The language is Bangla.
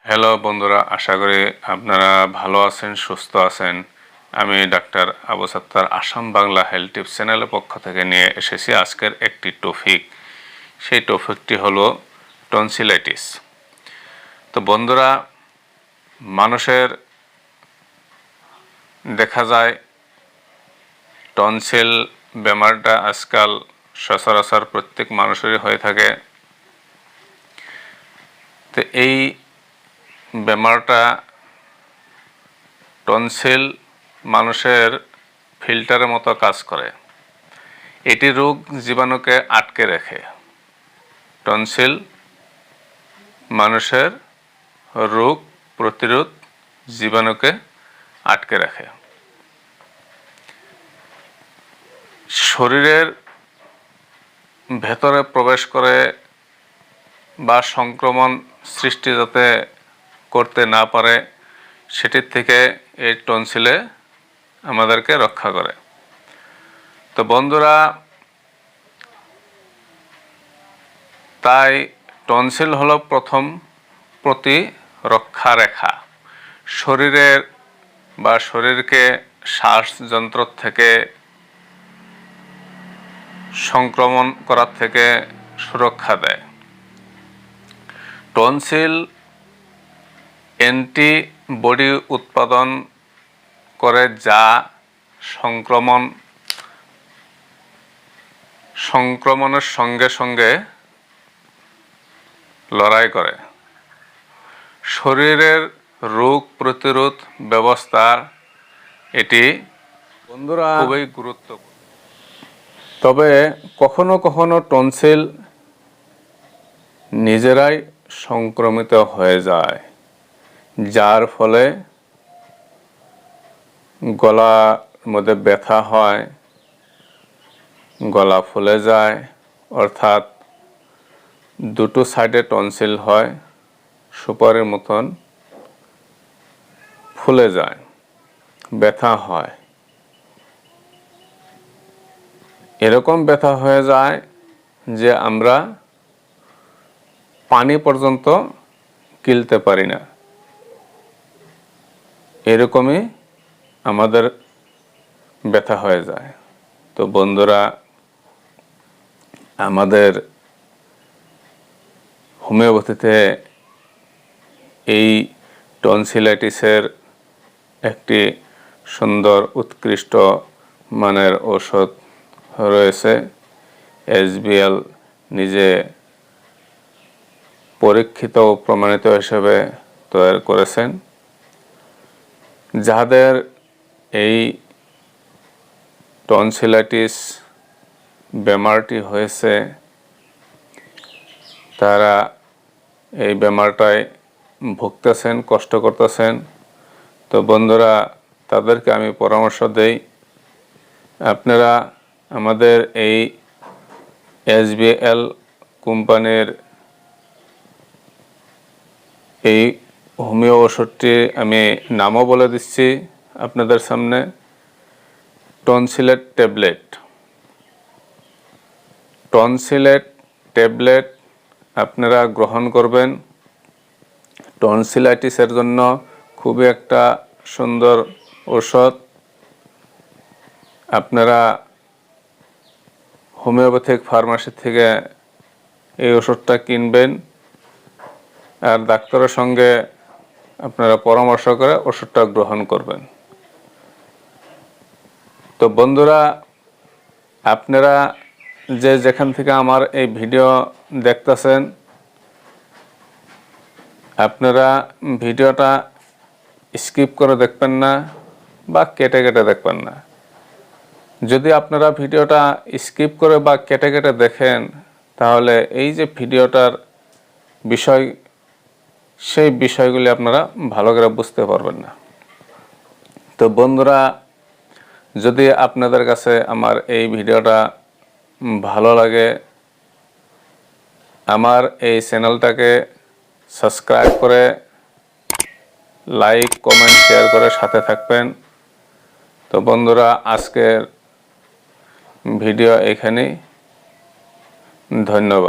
হ্যালো বন্ধুরা, আশা করি আপনারা ভালো আছেন, সুস্থ আছেন। আমি doctor Abu Sattar Assam Bangla health tips চ্যানেলের পক্ষ থেকে নিয়ে এসেছি আজকের একটি টপিক। সেই টপিকটি হলো টনসিলাইটিস। তো বন্ধুরা, মানুষের দেখা যায় টনসিল বেমারটা আজকাল সচরাচর প্রত্যেক মানুষেরই হয়ে থাকে। তো এই বেমারটা টনসিল মানুষের ফিল্টারের মতো কাজ করে। এটি রোগ জীবাণুকে আটকে রাখে। টনসিল মানুষের রোগ প্রতিরোধ জীবাণুকে আটকে রাখে। শরীরের ভেতরে প্রবেশ করে বা সংক্রমণ সৃষ্টি যাতে করতে না পারে সেটির থেকে এই টনসিলে আমাদেরকে রক্ষা করে। তো বন্ধুরা, তাই টনসিল হলো প্রথম প্রতিরক্ষা রেখা। শরীরের বা শরীরকে শ্বাসযন্ত্র থেকে সংক্রমণ করার থেকে সুরক্ষা দেয়। টনসিল অ্যান্টিবডি উৎপাদন করে যা সংক্রমণের সঙ্গে সঙ্গে লড়াই করে। শরীরের রোগ প্রতিরোধ ব্যবস্থা এটি বন্ধুরা খুবই গুরুত্বপূর্ণ। তবে কখনো কখনো টনসিল নিজেরাই সংক্রমিত হয়ে যায়, যার ফলে গলার মধ্যে ব্যথা হয়, গলা ফুলে যায়, অর্থাৎ দুটো সাইডে টনসিল হয়, সুপারির মতন ফুলে যায়, ব্যথা হয়। এরকম ব্যথা হয়ে যায় যে আমরা পানি পর্যন্ত গিলতে পারি না। এরকমই আমাদের ব্যথা হয়ে যায়। তো বন্ধুরা, আমাদের হোমিওপ্যাথিতে এই টনসিলাইটিসের একটি সুন্দর উৎকৃষ্ট মানের ঔষধ রয়েছে। SBL নিজে পরীক্ষিত ও প্রমাণিত হিসেবে তৈরি করেছেন। যাদের এই টনসিলাইটিস বেমারটি হয়েছে তারা এই বেমারটায় ভুগতেছেন, কষ্ট করতেছেন। তো বন্ধুরা, তাদেরকে আমি পরামর্শ দেই, আপনারা আমাদের এই SBL কোম্পানির এই হোমিও ওষুধটি আমি নামও বলে দিচ্ছি আপনাদের সামনে। টনসিলেট ট্যাবলেট আপনারা গ্রহণ করবেন। টনসিলাইটিসের জন্য খুবই একটা সুন্দর ঔষধ। আপনারা হোমিওপ্যাথিক ফার্মাসি থেকে এই ওষুধটা কিনবেন আর ডাক্তারের সঙ্গে আপনারা পরামর্শ করে ওষুধটা গ্রহণ করবেন। তো বন্ধুরা, আপনারা যেখান থেকে আমার এই ভিডিও দেখতেছেন, আপনারা ভিডিওটা স্কিপ করে দেখবেন না বা কেটে কেটে দেখবেন না। যদি আপনারা ভিডিওটা স্কিপ করে বা কেটে কেটে দেখেন, তাহলে এই যে ভিডিওটার বিষয়, সেই বিষয়গুলি আপনারা ভালো করে বুঝতে পারবেন না। তো বন্ধুরা, যদি আপনাদের কাছে আমার এই ভিডিওটা ভালো লাগে, আমার এই চ্যানেলটাকে সাবস্ক্রাইব করে লাইক, কমেন্ট, শেয়ার করে সাথে থাকবেন। তো বন্ধুরা, আজকের ভিডিও এখানেই। ধন্যবাদ।